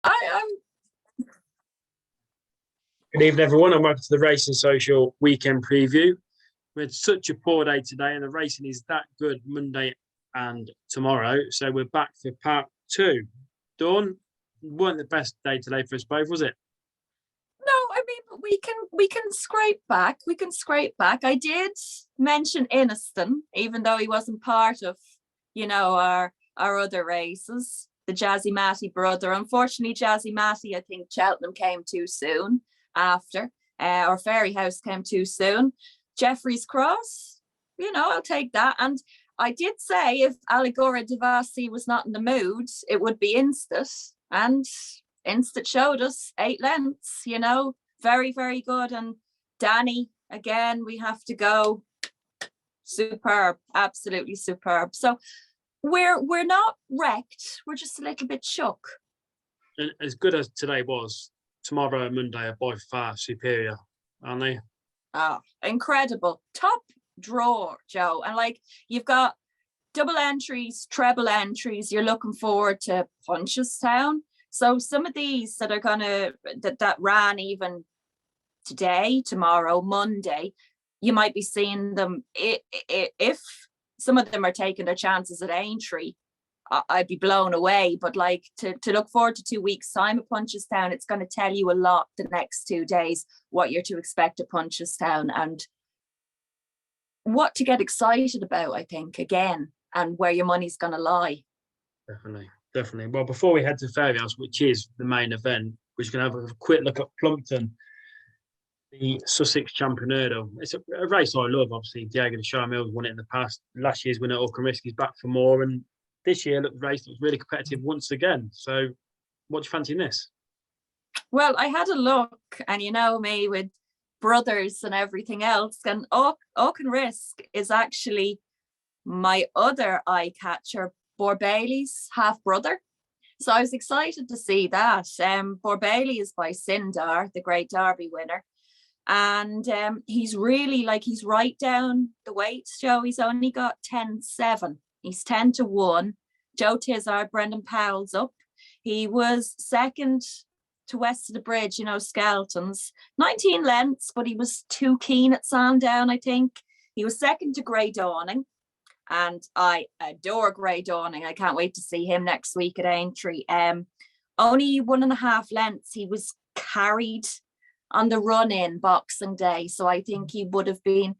I'm Good evening, everyone, and welcome to the Racing Social weekend preview. We had such a poor day today, and the racing is that good Monday and tomorrow. So we're back for part two. Dawn, weren't the best day today for us both, was it? No, I mean we can scrape back. We can scrape back. I did mention Iniston, even though he wasn't part of, our other races. The Jazzy Matty brother. Unfortunately, Jazzy Matty, I think Cheltenham came too soon after, or Fairyhouse came too soon. Jeffrey's Cross, I'll take that. And I did say if Allegora Devasi was not in the mood, it would be Instant. And Instant showed us 8 lengths, very, very good. And Danny, again, we have to go superb, absolutely superb. So we're not wrecked, we're just a little bit shook. And as good as today was, tomorrow and Monday are by far superior, aren't they? Oh, incredible. Top draw, Joe. And you've got double entries, treble entries. You're looking forward to Punchestown. So some of these that are that ran even today, tomorrow, Monday, you might be seeing them if some of them are taking their chances at Aintree. I'd be blown away. But to look forward to 2 weeks' time at Punchestown, it's going to tell you a lot the next 2 days, what you're to expect at Punchestown and what to get excited about, I think, again, and where your money's going to lie. Definitely. Well, before we head to Fairyhouse, which is the main event, we're just going to have a quick look at Plumpton, the Sussex Champion Hurdle. It's a race I love, obviously. Diego de Charmil's won it in the past. Last year's winner, Auchan is back for more. And this year, the race was really competitive once again. So what do you fancy in this? Well, I had a look, and you know me with brothers and everything else. And Auchan is actually my other eye catcher, Borbaily's half brother. So I was excited to see that. Borbailey is by Sindar, the Great Derby winner. And he's really he's right down the weights, Joe. He's only got 10-7. He's 10-1. Joe Tizard, Brendan Powell's up. He was second to west of the bridge, Skelton's. 19 lengths, but he was too keen at Sandown, I think. He was second to Grey Dawning. And I adore Grey Dawning. I can't wait to see him next week at Aintree. Only 1.5 lengths. He was carried on the run-in Boxing Day. So I think he would have been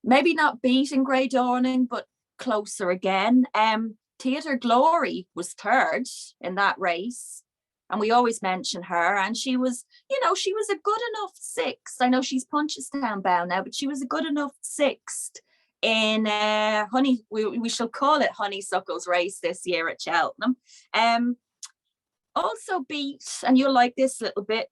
maybe not beating Grey Dawning, but closer again. Theatre Glory was third in that race. And we always mention her. And she was, she was a good enough sixth. I know she's Punchestown bound now, but she was a good enough sixth in we shall call it Honeysuckle's race this year at Cheltenham. Also beat, and you'll like this little bit,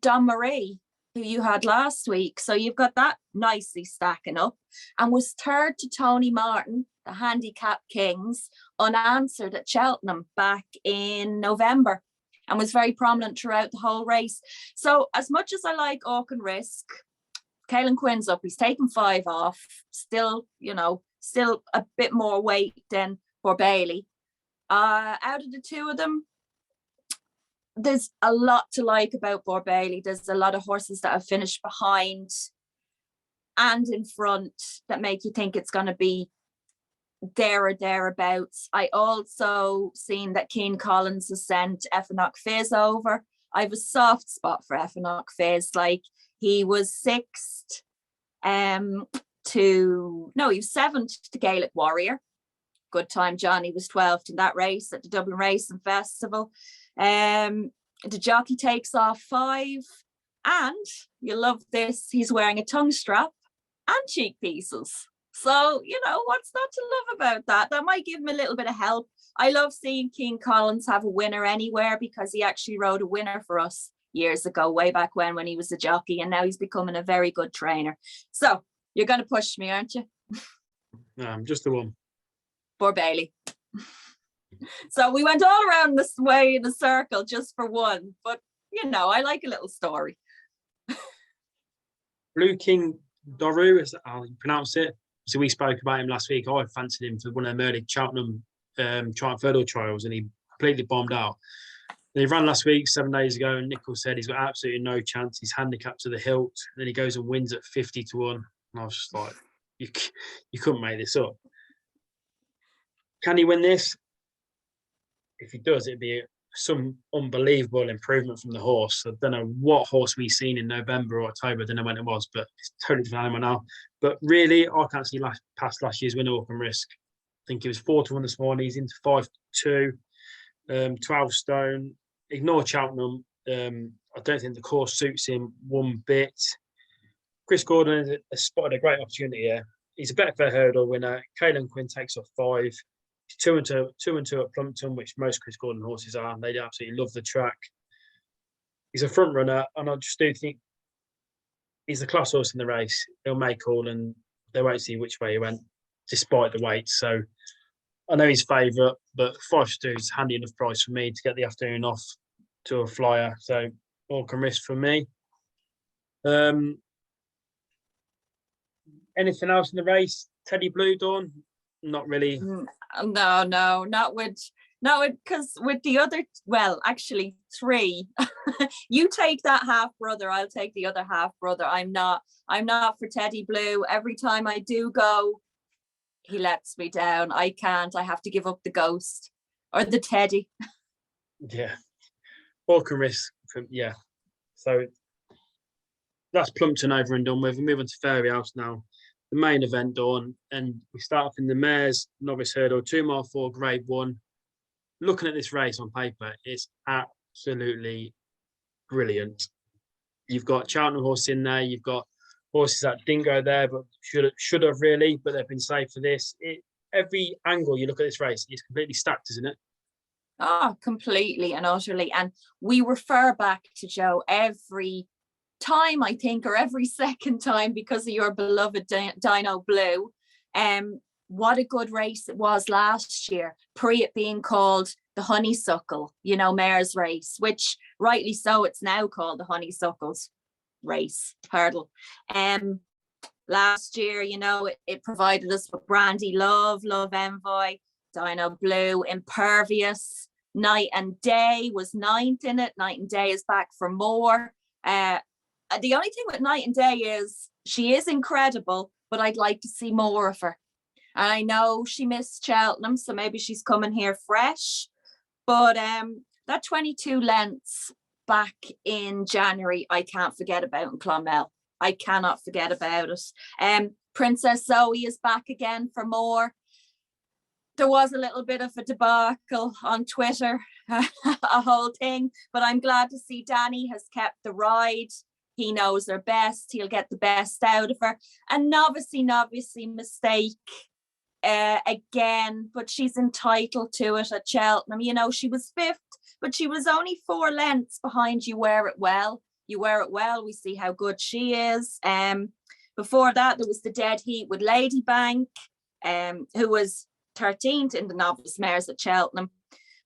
Don Marie, who you had last week. So you've got that nicely stacking up, and was third to Tony Martin, the Handicap Kings, unanswered at Cheltenham back in November, and was very prominent throughout the whole race. So as much as I like Auchan Risk, Caelan Quinn's up. He's taken 5 off. Still a bit more weight than Borbailey. Out of the two of them, there's a lot to like about Borbailey. There's a lot of horses that have finished behind and in front that make you think it's going to be there or thereabouts. I also seen that Keane Collins has sent Effenock Fizz over. I have a soft spot for Effenock Fizz. He was 6th he was 7th to Gaelic Warrior. Good time, John. He was 12th in that race at the Dublin Racing Festival. The jockey takes off 5, and you love this, he's wearing a tongue strap and cheek pieces. So, what's not to love about that? That might give him a little bit of help. I love seeing Keane Collins have a winner anywhere, because he actually rode a winner for us years ago, way back when he was a jockey, and now he's becoming a very good trainer. So you're going to push me, aren't you? No, I'm just the one. Borbailey. So we went all around this way in a circle just for one, but I like a little story. Blue King Doru, is how you pronounce it. So we spoke about him last week. I fancied him for one of them early Cheltenham Hurdle trials, and he completely bombed out. He ran last week, 7 days ago, and Nickel said he's got absolutely no chance. He's handicapped to the hilt. And then he goes and wins at 50-1. And I was just like, you couldn't make this up. Can he win this? If he does, it'd be some unbelievable improvement from the horse. I don't know what horse we've seen in November or October. I don't know when it was, but it's totally different animal now. But really, I can't see past last year's winner Walk and Risk. I think he was 4-1 this morning. He's into 5-2, 12 stone. Ignore Cheltenham. I don't think the course suits him one bit. Chris Gordon has spotted a great opportunity here. He's a Betfair Hurdle winner. Caelan Quinn takes off 5. He's 2-2 at Plumpton, which most Chris Gordon horses are. They absolutely love the track. He's a front runner, and I just do think he's the class horse in the race. He'll make all, and they won't see which way he went, despite the weight. So I know he's favourite, but 5-2 is handy enough price for me to get the afternoon off to a flyer. So Walk and Risk for me. Anything else in the race? Teddy Blue, Dawn? Not really. No, not with because with the other, well, actually 3. You take that half brother, I'll take the other half brother. I'm not for Teddy Blue. Every time I do go, he lets me down. I can't. I have to give up the Ghost or the Teddy. Yeah. Walk and Risk. Yeah. So that's Plumpton over and done with. We move on to Fairyhouse now. The main event, Dawn, and we start off in the Mares Novice Hurdle, 2 mile 4, Grade 1. Looking at this race on paper, it's absolutely brilliant. You've got Cheltenham horse in there. You've got horses that didn't go there, but should have really, but they've been saved for this. Every angle you look at this race is completely stacked, isn't it? Oh, completely and utterly. And we refer back to Joe every time, I think, or every second time, because of your beloved Dino Blue. What a good race it was last year, pre it being called the Honeysuckle, mare's race, which rightly so, it's now called the Honeysuckles race hurdle. Last year, it provided us with Brandy Love Envoy, Dino Blue, Impervious, Night and Day was 9th in it. Night and Day is back for more. The only thing with Night and Day is she is incredible, but I'd like to see more of her. And I know she missed Cheltenham, so maybe she's coming here fresh. But that 22 lengths back in January, I can't forget about in Clonmel. I cannot forget about it. Princess Zoe is back again for more. There was a little bit of a debacle on Twitter, a whole thing, but I'm glad to see Danny has kept the ride. He knows her best. He'll get the best out of her. And obviously mistake again, but she's entitled to it at Cheltenham. She was 5th, but she was only 4 lengths behind You Wear It Well. You Wear It Well, we see how good she is. Before that, there was the dead heat with Ladybank, who was 13th in the novice mares at Cheltenham.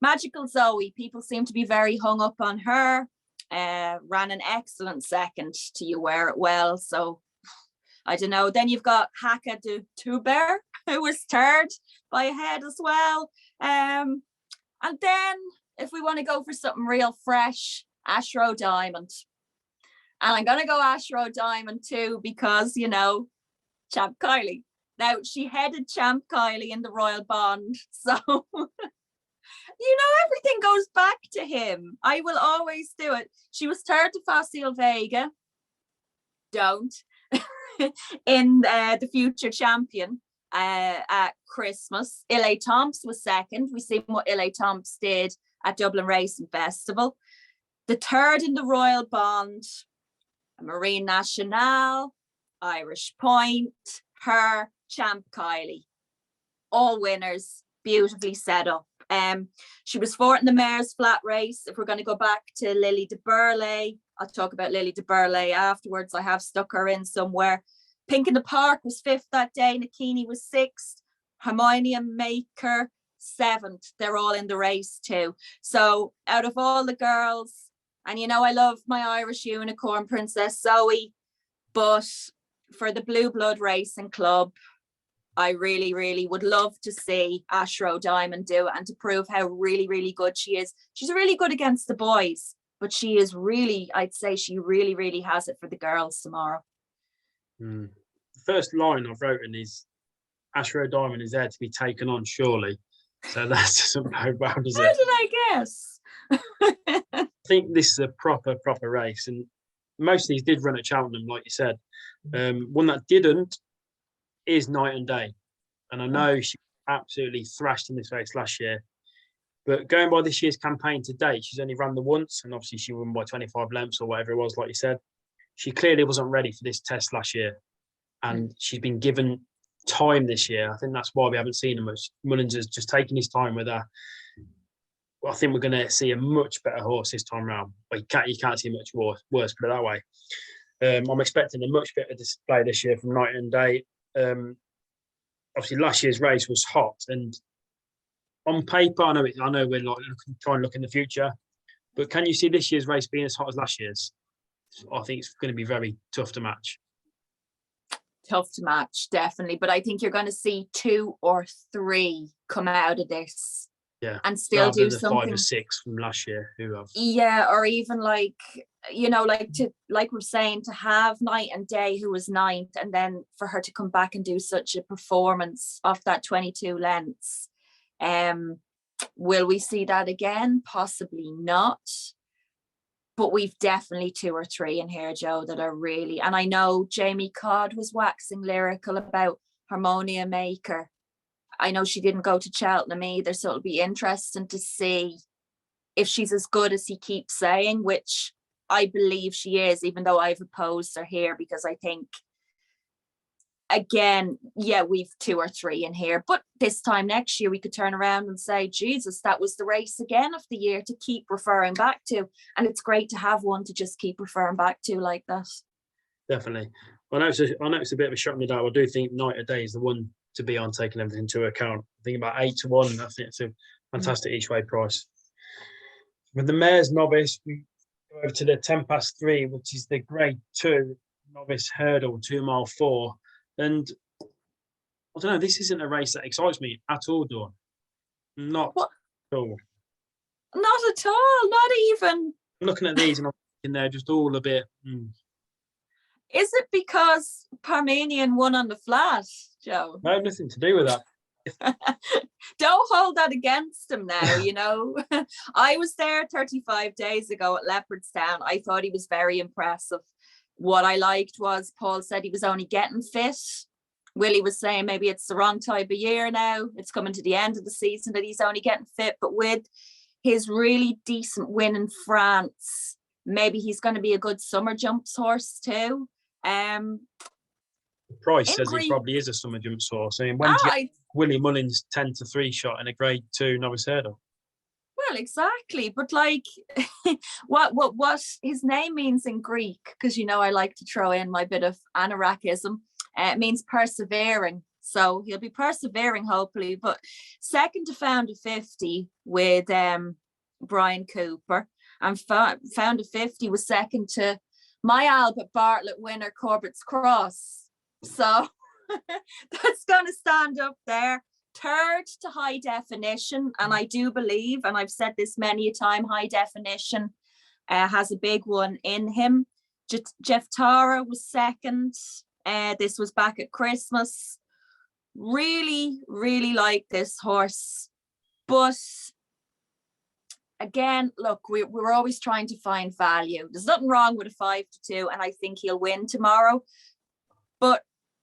Magical Zoe, people seem to be very hung up on her. Ran an excellent second to You Wear It Well. So I don't know. Then you've got Haka de Tuber, who was 3rd by a head as well. And then if we want to go for something real fresh, Ashrow Diamond. And I'm going to go Ashrow Diamond too, because, Champ Kylie. Now, she headed Champ Kylie in the Royal Bond. So, everything goes back to him. I will always do it. She was 3rd to Facile Vega. Don't. In the future champion at Christmas. Ile Tomps was 2nd. We seen what Ile Tomps did at Dublin Racing Festival. The 3rd in the Royal Bond, Marine Nationale, Irish Point, her, Champ Kylie. All winners, beautifully set up. She was 4th in the Mares Flat Race. If we're going to go back to Lily de Burley, I'll talk about Lily de Burley afterwards. I have stuck her in somewhere. Pink in the Park was 5th that day. Nakini was 6th. Harmonium Maker, 7th. They're all in the race too. So out of all the girls, and I love my Irish unicorn, Princess Zoe, but for the Blue Blood Racing Club, I really, really would love to see Ashrow Diamond do it and to prove how really, really good she is. She's really good against the boys, but she is really, I'd say she really, really has it for the girls tomorrow. The first line I've written is Ashrow Diamond is there to be taken on, surely. So that doesn't bode well, does it? How did I guess? I think this is a proper race, and most of these did run at Cheltenham, like you said. One that didn't is Night and Day, and I know she absolutely thrashed in this race last year, but going by this year's campaign to date, she's only run the once, and obviously she won by 25 lengths or whatever it was, like you said. She clearly wasn't ready for this test last year, and she's been given time this year. I think that's why we haven't seen her much. Mullins has just taken his time with her. Well, I think we're going to see a much better horse this time round. Well, you can't see much worse, put it that way. I'm expecting a much better display this year from Night and Day. Obviously, last year's race was hot, and on paper, I know we're like trying to look in the future, but can you see this year's race being as hot as last year's? I think it's going to be very tough to match. Tough to match, definitely. But I think you're going to see 2 or 3 come out of this. Yeah, and still do something. 5 or 6 from last year who have. Yeah, or even like we're saying, to have Night and Day, who was 9th, and then for her to come back and do such a performance off that 22 lengths. Will we see that again? Possibly not. But we've definitely 2 or 3 in here, Joe, that are really, and I know Jamie Codd was waxing lyrical about Harmonia Maker. I know she didn't go to Cheltenham either, so it'll be interesting to see if she's as good as he keeps saying, which I believe she is, even though I've opposed her here, because I think, again, yeah, we've 2 or 3 in here, but this time next year we could turn around and say, Jesus, that was the race again of the year to keep referring back to. And it's great to have one to just keep referring back to like that. Definitely. I know it's a bit of a shot in the dark. I do think Night and Day is the one to be on, taking everything into account. I think about 8 to 1. I think it's a fantastic each way price. With the Mares Novice, we go over to the 3:10, which is the Grade 2 Novice Hurdle, 2 mile 4. And I don't know, this isn't a race that excites me at all, Dawn. Not at all. Not at all. Not even. I'm looking at these and I'm thinking they're just all a bit. Is it because Parmenian won on the flat, Joe? No, nothing to do with that. Don't hold that against him now, you know. I was there 35 days ago at Leopardstown. I thought he was very impressive. What I liked was Paul said he was only getting fit. Willie was saying maybe it's the wrong type of year now. It's coming to the end of the season that he's only getting fit. But with his really decent win in France, maybe he's going to be a good summer jumps horse too. Price says he probably is a summer jumps horse. I mean, when Willie Mullins 10 to 3 shot in a Grade 2 Novice Hurdle? Well, exactly. But like, what his name means in Greek, because you know I like to throw in my bit of Anarakism. It means persevering. So he'll be persevering, hopefully. But second to Founder 50 with Brian Cooper, and Founder 50 was second to my Albert Bartlett winner, Corbett's Cross. So that's going to stand up there. Third to High Definition, and I do believe, and I've said this many a time, High Definition has a big one in him. Jeff Tara was second. This was back at Christmas. Really, really like this horse. But again, look, we're always trying to find value. There's nothing wrong with a 5 to 2, and I think he'll win tomorrow. But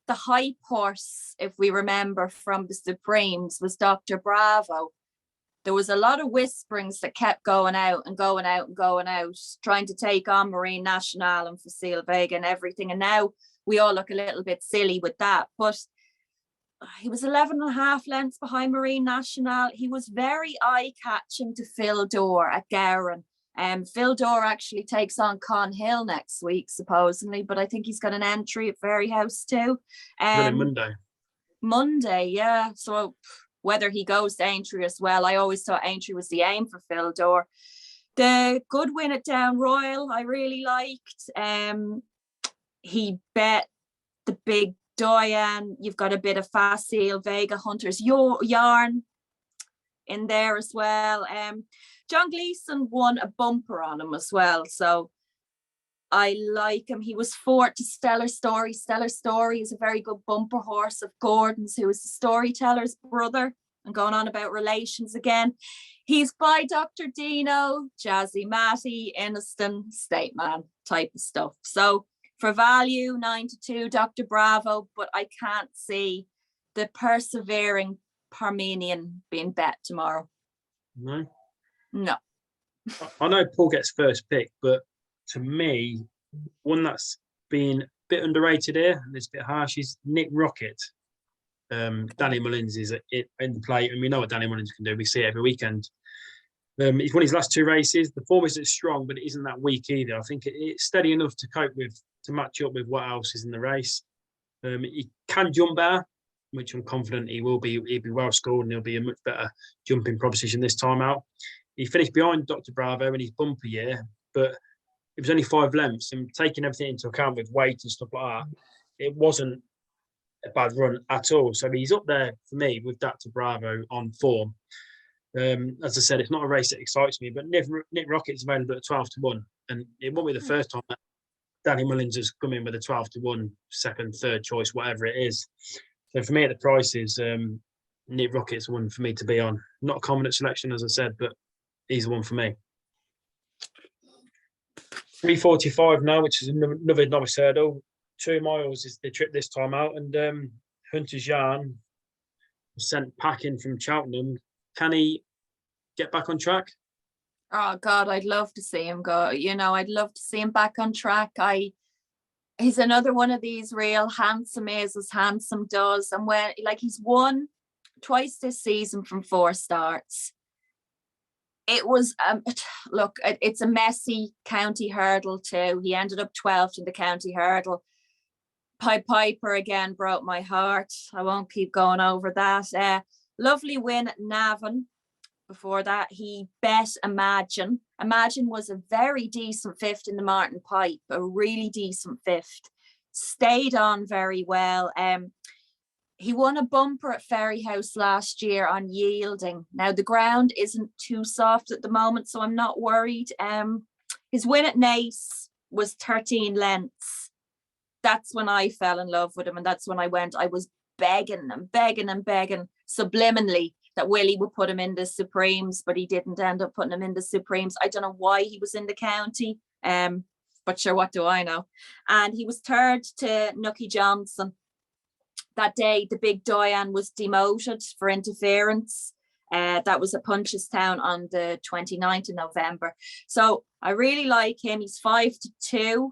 the hype horse, if we remember from the Supremes, was Dr. Bravo. There was a lot of whisperings that kept going out, trying to take on Marine Nationale and Facile Vega and everything. And now we all look a little bit silly with that. But he was 11.5 lengths behind Marine Nationale. He was very eye-catching to Phil Dorr at Gowran. Phil Dorr actually takes on Con Hill next week, supposedly, but I think he's got an entry at Fairyhouse too. Monday, yeah. So whether he goes to Aintree as well, I always thought Aintree was the aim for Phil Dorr. The good win at Down Royal, I really liked. He bet the big Diane, you've got a bit of Facile, Vega, Hunters, Yarn in there as well. John Gleeson won a bumper on him as well, so I like him. He was fourth to Stellar Story. Stellar Story is a very good bumper horse of Gordon's, who is the storyteller's brother, and going on about relations again. He's by Dr. Dino, Jazzy Matty, Inniston, State Man type of stuff. So for value, 9-2, Dr. Bravo, but I can't see the persevering Parmenian being bet tomorrow. No. No. I know Paul gets first pick, but to me, one that's been a bit underrated here, and it's a bit harsh, is Nick Rocket. Danny Mullins is in the play, and we know what Danny Mullins can do. We see it every weekend. He's won his last 2 races. The form isn't strong, but it isn't that weak either. I think it's steady enough to cope with, to match up with what else is in the race. He can jump better, which I'm confident he will be. He'll be well scored, and he'll be a much better jumping proposition this time out. He finished behind Dr. Bravo in his bumper year, but it was only 5 lengths, and taking everything into account with weight and stuff like that, it wasn't a bad run at all. So he's up there for me with Dr. Bravo on form. As I said, it's not a race that excites me, but Nick Rocket's available at 12-1, and it won't be the first time that Danny Mullins has come in with a 12-1 second, third choice, whatever it is. So for me at the prices, Nick Rocket's the one for me to be on. Not a confident selection, as I said, but he's the one for me. 3:45 now, which is another novice hurdle. 2 miles is the trip this time out, and Hunter's Yarn was sent packing from Cheltenham. Can he get back on track? Oh God, I'd love to see him go. I'd love to see him back on track. He's another one of these real handsome is as handsome does, and when he's won twice this season from 4 starts. It was look, it's a messy county hurdle too. He ended up 12th in the county hurdle. Piper again broke my heart. I won't keep going over that. Lovely win at Navan. Before that, he bet Imagine. Imagine was a very decent 5th in the Martin Pipe, a really decent 5th. Stayed on very well. He won a bumper at Fairyhouse last year on yielding. Now, the ground isn't too soft at the moment, so I'm not worried. His win at Naas was 13 lengths. That's when I fell in love with him, and that's when I was begging subliminally that Willie would put him in the Supremes, but he didn't end up putting him in the Supremes. I don't know why he was in the county, but sure, what do I know? And he was 3rd to Nucky Johnson. That day, the big Diane was demoted for interference. That was at Punchestown on the 29th of November. So I really like him. He's 5-2.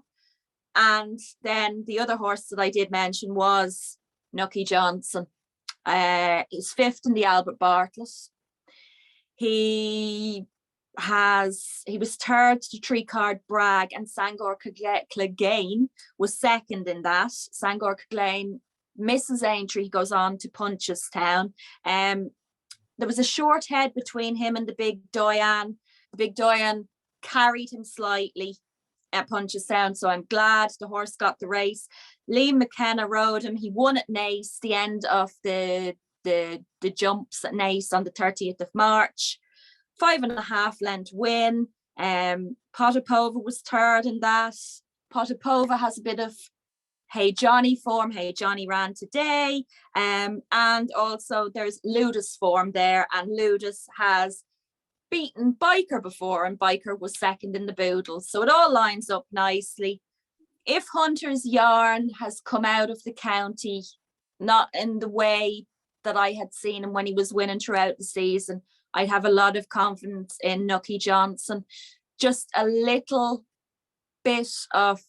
And then the other horse that I did mention was Nucky Johnson. He's 5th in the Albert Bartlett. He was 3rd to 3-card Bragg, and Sangor Clegane was 2nd in that. Sangor Clegane misses entry, he goes on to Punchestown. There was a short head between him and the big Diane. The big Diane carried him slightly at Punchestown, so I'm glad the horse got the race. Liam McKenna rode him. He won at Naas, the end of the jumps at Naas on the 30th of March. 5.5 length win. Potapova was 3rd in that. Potapova has a bit of Hey Johnny form. Hey Johnny ran today. And also there's Ludus form there, and Ludus has beaten Biker before, and Biker was 2nd in the Boodle. So it all lines up nicely. If Hunter's Yarn has come out of the county, not in the way that I had seen him when he was winning throughout the season, I have a lot of confidence in Nucky Johnson. Just a little bit of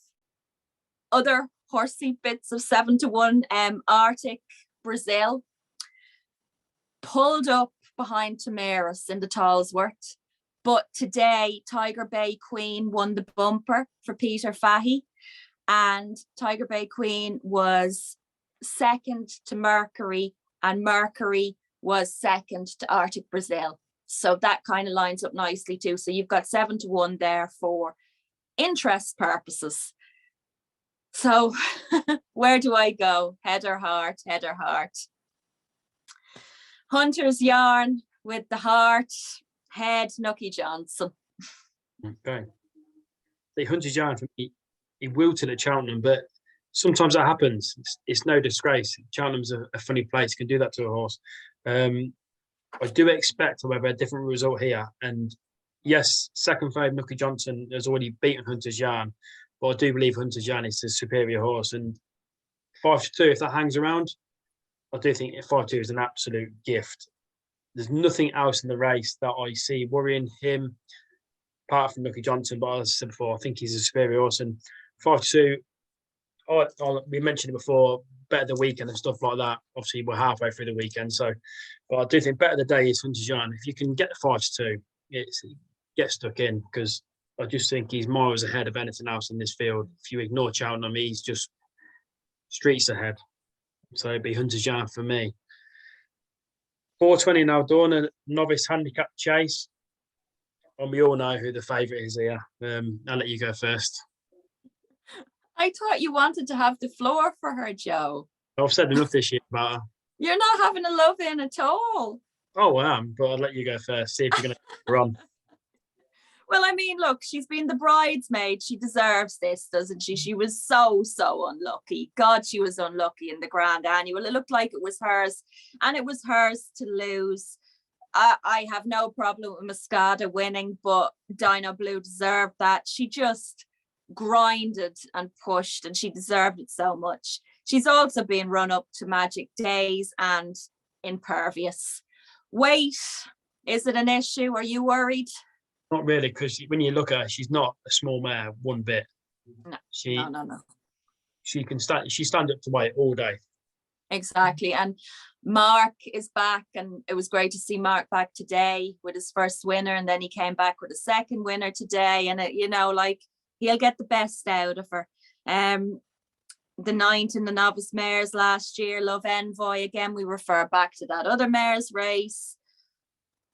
other horsey bits of 7-1. Arctic Brazil pulled up behind Tamaris in the Talsworth, but today Tiger Bay Queen won the bumper for Peter Fahey, and Tiger Bay Queen was 2nd to Mercury, and Mercury was 2nd to Arctic Brazil. So that kind of lines up nicely too. So you've got 7-1 there for interest purposes. So where do I go? Head or heart, head or heart? Hunter's Yarn with the heart, head, Nucky Johnson. Okay. The Hunter's Yarn for me, he wilted at Cheltenham, but sometimes that happens. It's no disgrace. Cheltenham's a funny place, can do that to a horse. I do expect, however, a different result here. And yes, second favourite Nucky Johnson has already beaten Hunter's Yarn, but I do believe Hunter's Yarn is the superior horse. And 5-2, if that hangs around, I do think 5-2 is an absolute gift. There's nothing else in the race that I see worrying him, apart from Nucky Johnson. But as I said before, I think he's a superior horse. And 5-2, we mentioned it before, better the weekend and stuff like that. Obviously, we're halfway through the weekend, so but I do think better the day is Hunter's Yarn. If you can get the 5-2, get stuck in, because I just think he's miles ahead of anything else in this field. If you ignore Cheltenham, he's just streets ahead. So it'd be Hunter's Yarn for me. 4:20 now, Dawn, a novice handicap chase. And we all know who the favourite is here. I'll let you go first. I thought you wanted to have the floor for her, Joe. I've said enough this year about her. You're not having a love in at all. Oh, I am, but I'll let you go first. See if you're going to run. Well, I mean, look, she's been the bridesmaid. She deserves this, doesn't she? She was so unlucky. God, she was unlucky in the Grand Annual. It looked like it was hers, and it was hers to lose. I have no problem with Moscada winning, but Dino Blue deserved that. She just grinded and pushed, and she deserved it so much. She's also been run up to Magic Days and Impervious. Weight, is it an issue? Are you worried? Not really, because when you look at her, she's not a small mare one bit. No, no. She can stand. She stand up to weight all day. Exactly. And Mark is back, and it was great to see Mark back today with his first winner, and then he came back with a second winner today, and he'll get the best out of her. The 9th in the novice mares last year, Love Envoy, again we refer back to that other mares race.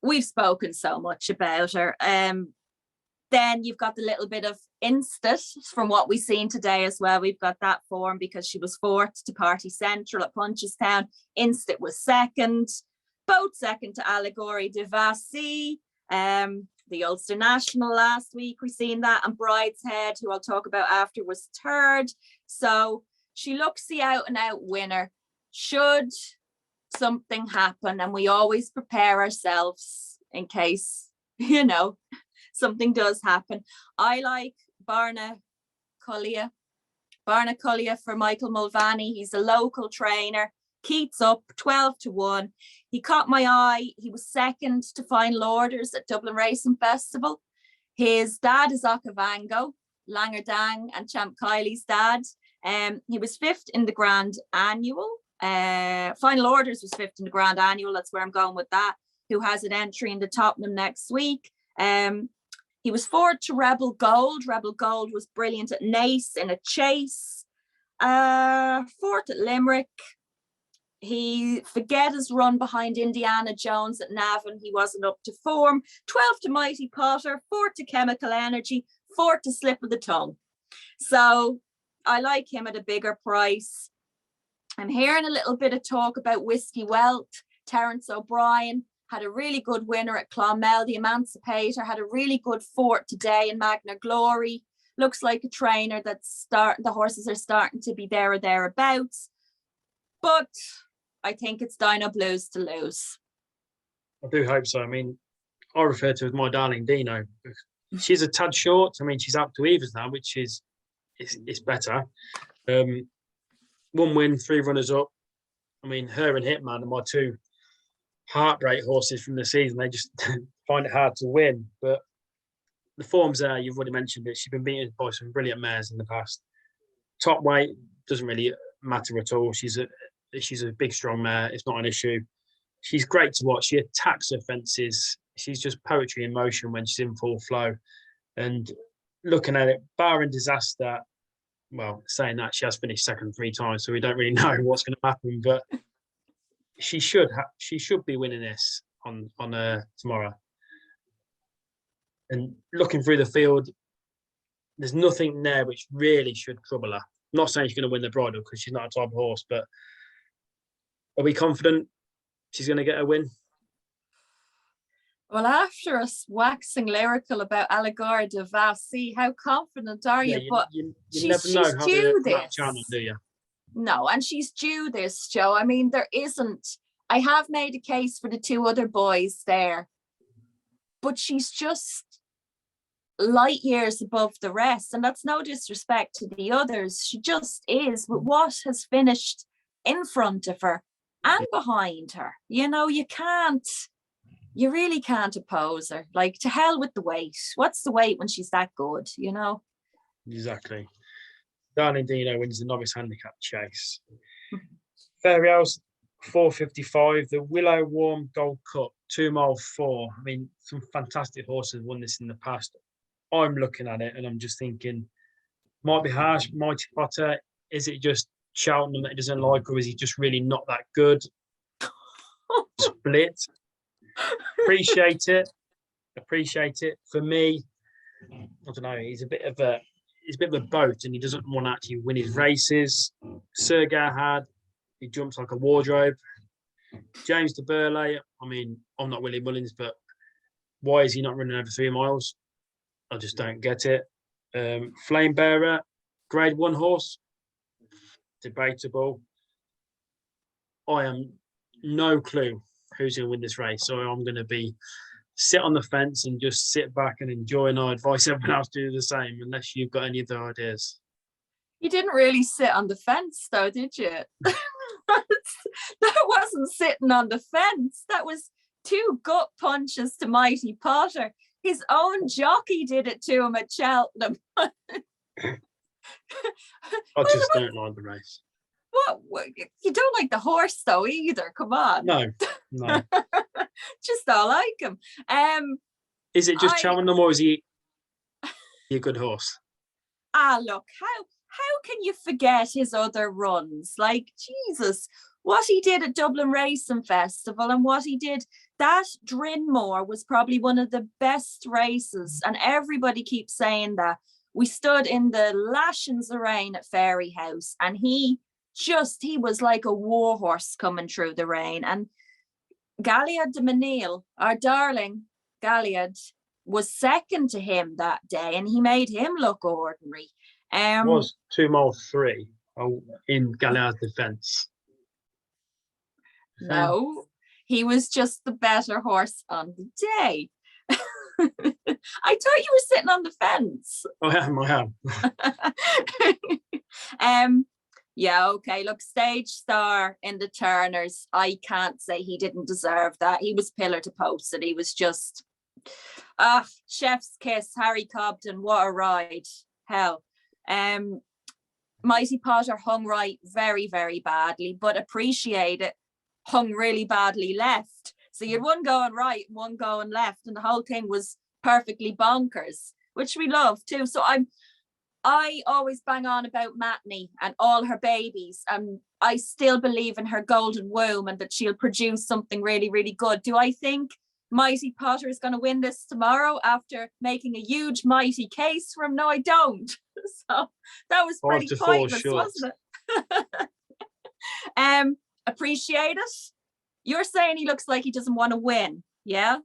We've spoken so much about her. Then you've got the little bit of Instant from what we've seen today as well. We've got that form because she was 4th to Party Central at Punchestown. Instant was 2nd, both 2nd to Allegory de Vassy. The Ulster National last week, we've seen that. And Brideshead, who I'll talk about after, was 3rd. So she looks the out and out winner. Should something happen, and we always prepare ourselves in case, something does happen. I like Barna Cullia for Michael Mulvaney. He's a local trainer. Keats up 12-1. He caught my eye. He was 2nd to Final Orders at Dublin Racing Festival. His dad is Okavango, Langer Dang and Champ Kylie's dad. He was 5th in the Grand Annual. Final Orders was 5th in the Grand Annual. That's where I'm going with that. Who has an entry in the Tottenham next week. He was 4th to Rebel Gold. Rebel Gold was brilliant at Nace in a chase. 4th at Limerick. He forget his run behind Indiana Jones at Navan. He wasn't up to form. 12th to Mighty Potter. 4th to Chemical Energy. 4th to Slip of the Tongue. So I like him at a bigger price. I'm hearing a little bit of talk about Whiskey Welt. Terence O'Brien had a really good winner at Clonmel. The Emancipator had a really good 4th today in Magna Glory. Looks like a trainer that's the horses are starting to be there or thereabouts. But I think it's Dino Blues to lose. I do hope so. I mean, I refer to her as my darling Dino. She's a tad short. I mean, she's up to Evers now, which is better. 1 win, 3 runners up. I mean, her and Hitman are my 2 heartbreak horses from the season. They just find it hard to win. But the form's there. You've already mentioned it. She's been beaten by some brilliant mares in the past. Top weight doesn't really matter at all. She's a big, strong mare. It's not an issue. She's great to watch. She attacks her fences. She's just poetry in motion when she's in full flow. And looking at it, barring disaster, well, saying that, she has finished 2nd 3 times, so we don't really know what's going to happen. But she should be winning this on tomorrow. And looking through the field, there's nothing there which really should trouble her. not saying she's going to win the bridle because she's not a type of horse, but are we confident she's going to get a win? Well, after us waxing lyrical about Allegoria de Vassy, how confident are you? But you she's never know how due the this. channel, do you? No, and she's due this, Joe. I mean, there isn't. I have made a case for the two other boys there, but she's just light years above the rest. And that's no disrespect to the others. She just is. But what has finished in front of her and behind her, you know, you really can't oppose her. Like, to hell with the weight. What's the weight when she's that good, you know? Exactly. Darling Dino wins the novice handicap chase. Fairyhouse 4:55. The Willow Warm Gold Cup 2 mile 4. I mean, some fantastic horses won this in the past. I'm looking at it and I'm just thinking, might be harsh. Mighty Potter. Is it just Cheltenham that he doesn't like, or is he just really not that good? Split. Appreciate it. For me, I don't know. He's a bit of a boat, and he doesn't want to actually win his races. Sir Gerhard, he jumps like a wardrobe. James de Burley, I mean, I'm not Willie Mullins, but why is he not running over 3 miles? I just don't get it. Flame Bearer, Grade 1 horse, debatable. I am no clue who's going to win this race, so I'm going to be sit on the fence and just sit back and enjoy, and I advise everyone else to do the same, unless you've got any other ideas. You didn't really sit on the fence though, did you? That wasn't sitting on the fence. That was 2 gut punches to Mighty Potter. His own jockey did it to him at Cheltenham. I just don't like the race. What? You don't like the horse though either. Come on. No. Just don't like him. Is it just Cheltenham, or is he a good horse? Look, how can you forget his other runs? Like, Jesus, what he did at Dublin Racing Festival and what he did, that Drinmore was probably one of the best races, and everybody keeps saying that. We stood in the lashings of rain at Fairyhouse, and he was like a war horse coming through the rain. And Galliard de Menil, our darling Galliard, was second to him that day, and he made him look ordinary. Was 2 mile 3 in Galliard's defence. No, he was just the better horse on the day. I thought you were sitting on the fence. I am. Yeah, okay. Look, Stage Star in the Turners, I can't say he didn't deserve that. He was pillar to post, and he was just, chef's kiss, Harry Cobden, what a ride. Hell. Mighty Potter hung right very, very badly, but appreciate it, hung really badly left. So you had one going right, one going left, and the whole thing was perfectly bonkers, which we love too. So I always bang on about Matney and all her babies, and I still believe in her golden womb and that she'll produce something really, really good. Do I think Mighty Potter is going to win this tomorrow after making a huge mighty case for him? No, I don't. So that was pretty pointless, wasn't it? Appreciate it. You're saying he looks like he doesn't want to win, yeah?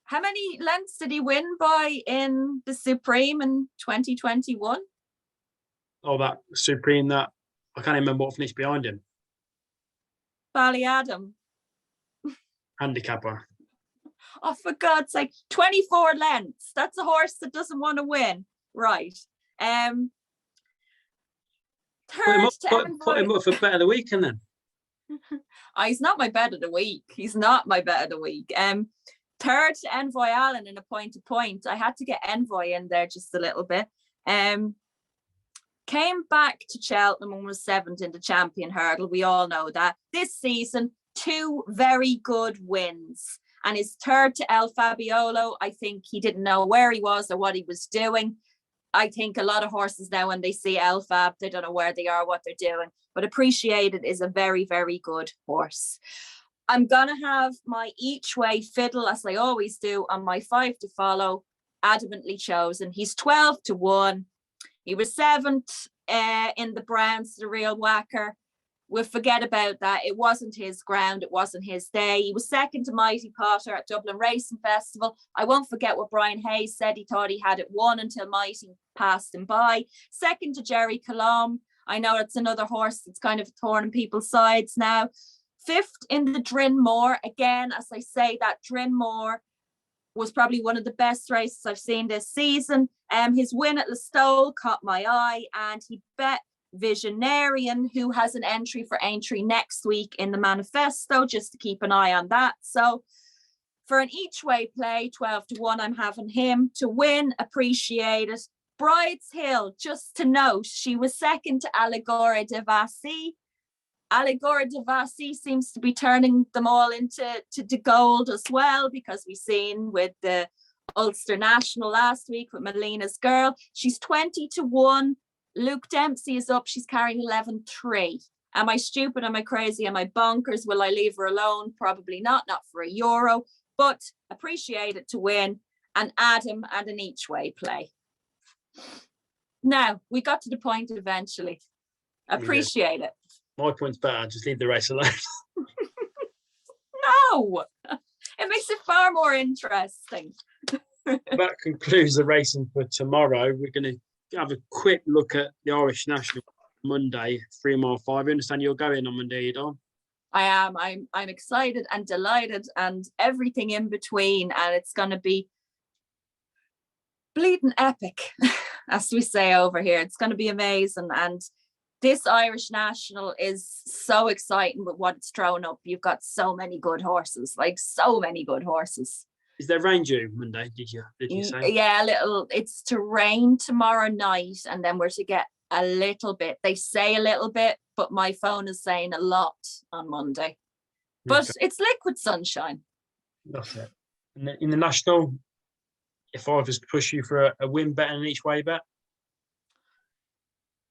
How many lengths did he win by in the Supreme in 2021? Oh, that Supreme, that I can't remember what finished behind him. Ballyadam. Handicapper. Oh, for God's sake, 24 lengths. That's a horse that doesn't want to win. Right. Put him up for bet of the weekend then. He's not my bet of the week. Third to Envoy Allen in a point to point. I had to get Envoy in there just a little bit. Came back to Cheltenham and was 7th in the Champion Hurdle. We all know that. This season, 2 very good wins. And his third to El Fabiolo, I think he didn't know where he was or what he was doing. I think a lot of horses now, when they see El Fab, they don't know where they are, what they're doing. But Appreciated is a very, very good horse. I'm going to have my each way fiddle, as I always do, on my 5 to follow, adamantly chosen. He's 12 to 1. He was 7th in the Browns, the real whacker. We'll forget about that. It wasn't his ground. It wasn't his day. He was second to Mighty Potter at Dublin Racing Festival. I won't forget what Brian Hayes said. He thought he had it won until Mighty passed him by. Second to Jerry Colombe. I know it's another horse that's kind of thorn in people's sides now. Fifth in the Drinmore. Again, as I say, that Drinmore was probably one of the best races I've seen this season. His win at Listowel caught my eye, and he bet Visionarian, who has an entry for entry next week in the manifesto, just to keep an eye on that. So for an each way play, 12-1, I'm having him to win. Appreciate it. Bride's Hill, just to note, she was second to Allegora de Vassy. Allegora de Vassy seems to be turning them all into gold as well, because we've seen with the Ulster National last week with Melina's girl. She's 20-1. Luke Dempsey is up. She's carrying 11-3. Am I stupid? Am I crazy? Am I bonkers? Will I leave her alone? Probably not for €1, but appreciate it to win, and Adam and an each way play. Now, we got to the point eventually. Appreciate it. My point's better. Just leave the race alone. No, it makes it far more interesting. That concludes the racing for tomorrow. We're going to have a quick look at the Irish National Monday, 3 mile 5. I understand you're going on Monday, Don? I am. I'm excited and delighted and everything in between, and it's going to be bleeding epic, as we say over here. It's going to be amazing, and this Irish National is so exciting with what it's thrown up. You've got so many good horses, like so many good horses. Is there rain due Monday? Did you say? Yeah, a little. It's to rain tomorrow night, and then we're to get a little bit. They say a little bit, but my phone is saying a lot on Monday. But it's liquid sunshine. That's it. In the National, if I was to push you for a win bet and an each way bet.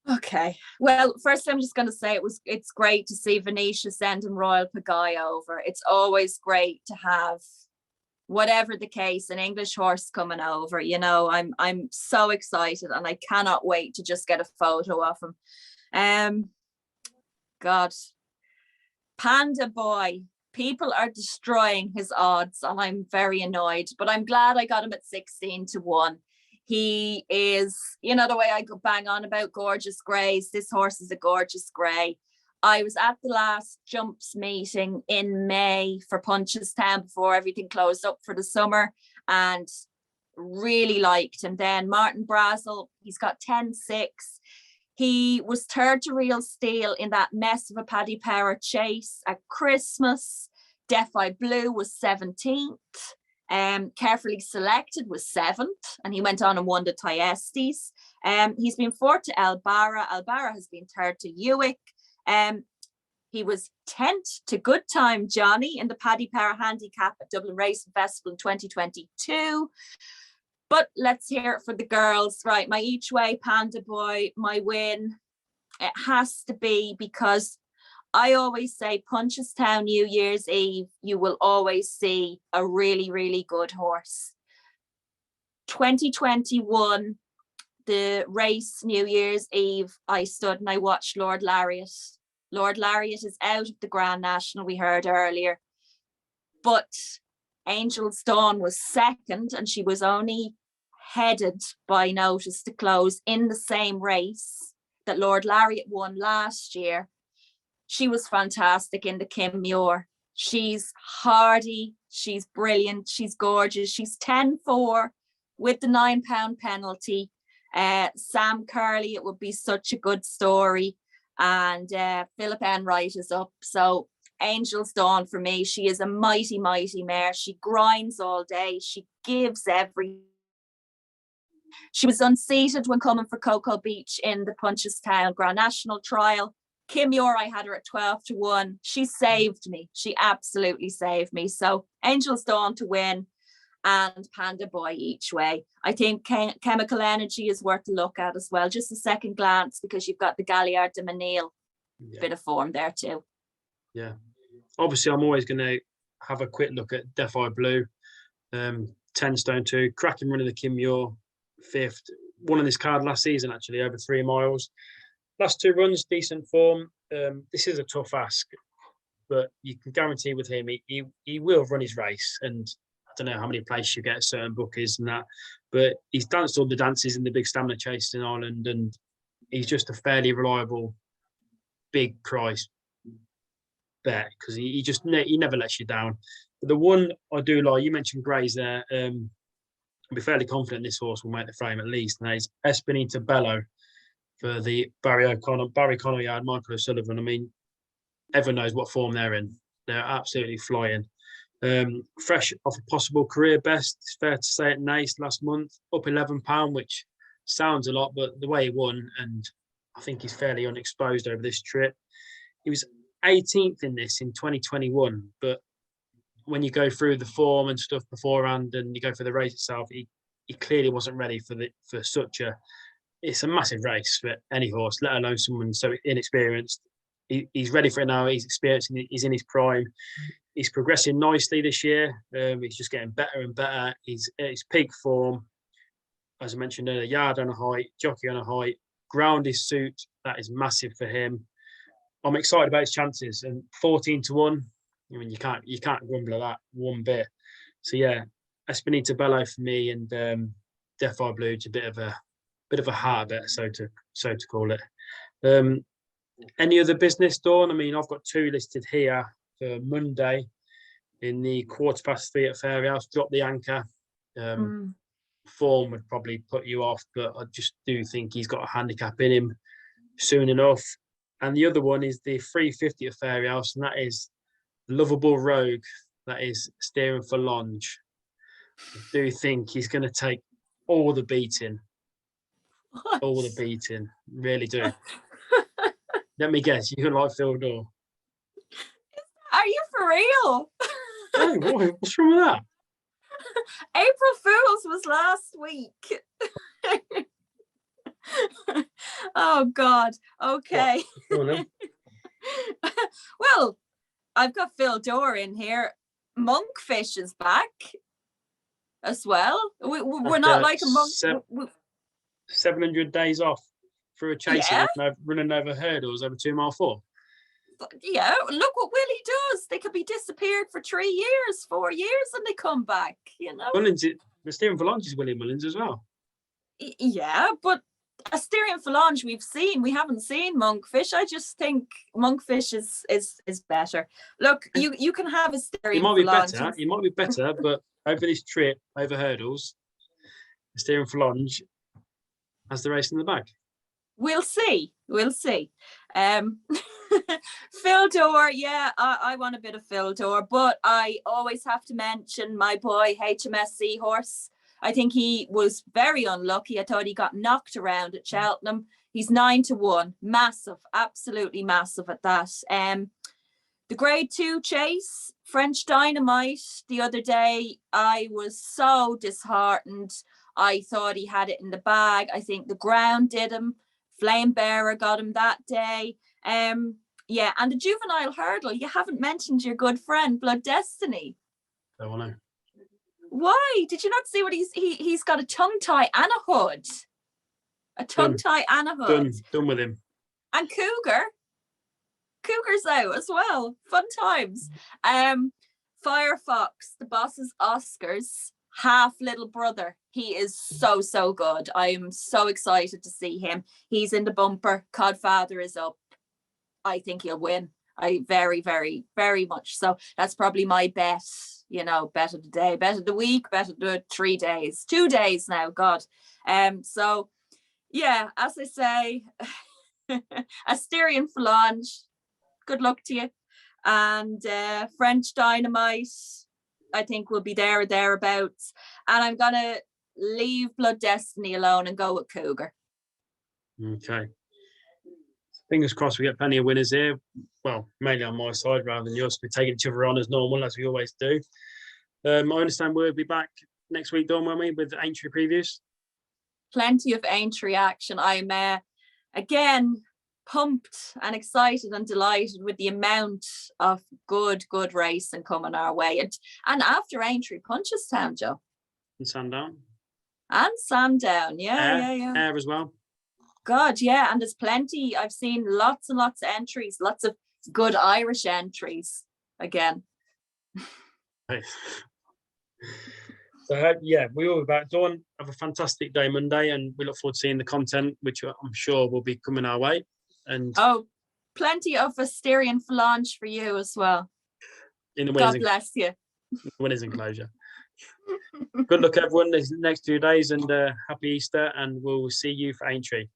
Okay. Well, first I'm just going to say it's great to see Venetia sending Royal Pagaille over. It's always great to have, whatever the case, an English horse coming over. You know, I'm so excited, and I cannot wait to just get a photo of him. God, Panda Boy. People are destroying his odds, and I'm very annoyed, but I'm glad I got him at 16-1. He is, you know, the way I go bang on about gorgeous greys. This horse is a gorgeous grey. I was at the last jumps meeting in May for Punchestown before everything closed up for the summer, and really liked him then. Martin Brazel, he's got 10-6. He was third to Real Steel in that mess of a Paddy Power chase at Christmas. Death-Eye Blue was 17th. Carefully Selected was 7th, and he went on and won the Thyestes. He's been 4th to Albara. Albara has been 3rd to Ewick. He was 10th to Good Time Johnny in the Paddy Power Handicap at Dublin Racing Festival in 2022. But let's hear it for the girls. Right, my each way, Panda Boy, my win. It has to be because I always say Punchestown New Year's Eve, you will always see a really, really good horse. 2021, the race New Year's Eve, I stood and I watched Lord Lariat. Lord Lariat is out of the Grand National, we heard earlier. But Angel's Dawn was second, and she was only headed by notice to close in the same race that Lord Lariat won last year. She was fantastic in the Kim Muir. She's hardy, she's brilliant, she's gorgeous. She's 10-4 with the £9 penalty. Sam Curley, it would be such a good story. And Philip Enright is up. So Angel's Dawn for me. She is a mighty, mighty mare. She grinds all day. She gives everything. She was unseated when coming for Cocoa Beach in the Punchestown Grand National trial. Kim Muir, I had her at 12-1. She saved me. She absolutely saved me. So Angel's Dawn to win, and Panda Boy each way. I think Chemical Energy is worth a look at as well. Just a second glance, because you've got the Galliard de Menil. Bit of form there too. Yeah. Obviously, I'm always going to have a quick look at Death-Eye Blue. 10 stone 2. Cracking run of the Kim Muir, 5th. Won on this card last season, actually, over 3 miles. last 2 runs, decent form. This is a tough ask, but you can guarantee with him, he will run his race. And I don't know how many places you get at certain bookies and that, but he's danced all the dances in the big stamina chase in Ireland, and he's just a fairly reliable, big price bet because he never lets you down. But the one I do like, you mentioned Grays there. I'll be fairly confident this horse will make the frame at least, and that is Espinita Bello for the Barry Connor yard, Michael O'Sullivan. I mean, everyone knows what form they're in. They're absolutely flying. Fresh off a possible career best, it's fair to say, at Naas last month, up £11, which sounds a lot, but the way he won, and I think he's fairly unexposed over this trip. He was 18th in this in 2021, but when you go through the form and stuff beforehand, and you go through the race itself, he clearly wasn't ready for such a. It's a massive race for any horse, let alone someone so inexperienced. He's ready for it now. He's experienced. He's in his prime. He's progressing nicely this year. He's just getting better and better. He's at his peak form. As I mentioned earlier, yard on a height, jockey on a height, ground his suit. That is massive for him. I'm excited about his chances. And 14-1. I mean, you can't grumble at that one bit. So yeah, Espinita Bello for me, and Defy Blue's a bit of a hard bet, so to call it. Any other business, Dawn? I mean, I've got 2 listed here for Monday in the 3:15 at Fairyhouse. Drop the Anchor. Form would probably put you off, but I just do think he's got a handicap in him soon enough. And the other one is the 3:50 at Fairyhouse, and that is Lovable Rogue. That is Steering for Longe. I do think he's going to take all the beating. What? All the beating. Really do. Let me guess, you're going to like Phil Daw. Are you for real? Hey, what's wrong with that? April Fool's was last week. Oh God. Okay. Well, I've got Phil Daw in here. Monkfish is back as well. We're not like a monk. 700 days off through a chase, running over hurdles over 2 mile 4. Yeah, look what Willie does. They could be disappeared for 3 years, 4 years, and they come back. You know, Mullins, the Steering for Longe is Willie Mullins as well. Yeah, but a Steering for Longe we haven't seen Monkfish. I just think Monkfish is better. Look, you can have a Steering for Longe. He might be better, but over this trip, over hurdles, the Steering for Longe has the race in the bag. We'll see. Phil Daw, yeah, I want a bit of Phil Daw, but I always have to mention my boy HMS Seahorse. I think he was very unlucky. I thought he got knocked around at Cheltenham. He's 9-1, massive, absolutely massive at that. The Grade 2 chase, French Dynamite, the other day, I was so disheartened. I thought he had it in the bag. I think the ground did him. Flame Bearer got him that day. Yeah, and the juvenile hurdle, you haven't mentioned your good friend, Blood Destiny. Don't know. Why? Did you not see what he's got a tongue tie and a hood? A tongue tie and a hood. Done with him. And Cougar's out as well. Fun times. Firefox, the boss's Oscars, half little brother. He is so good. I am so excited to see him. He's in the bumper. Codfather is up. I think he'll win. I very, very, very much so. That's probably my bet. You know, bet of the day, bet of the week, bet of the 3 days, 2 days now. God. So yeah, as I say, a Steering for Longe. Good luck to you. And French Dynamite, I think will be there or thereabouts. And I'm gonna leave Blood Destiny alone and go with Cougar. Okay. Fingers crossed we get plenty of winners here. Well, mainly on my side rather than yours. We're taking each other on as normal, as we always do. I understand we'll be back next week, Dawn, won't we, with Aintree previews? Plenty of Aintree action. I'm again pumped and excited and delighted with the amount of good racing coming our way. And after Aintree, Punchestown, Joe. And Sandown. And Sandown, yeah. Air as well. God, yeah, and there's plenty. I've seen lots and lots of entries, lots of good Irish entries again. Right. So yeah, we will be back. Dawn, have a fantastic day Monday, and we look forward to seeing the content, which I'm sure will be coming our way. And plenty of Asterian Falange for you as well. In the God bless you. Winners enclosure. Good luck, everyone, these next 2 days, and happy Easter, and we'll see you for Aintree.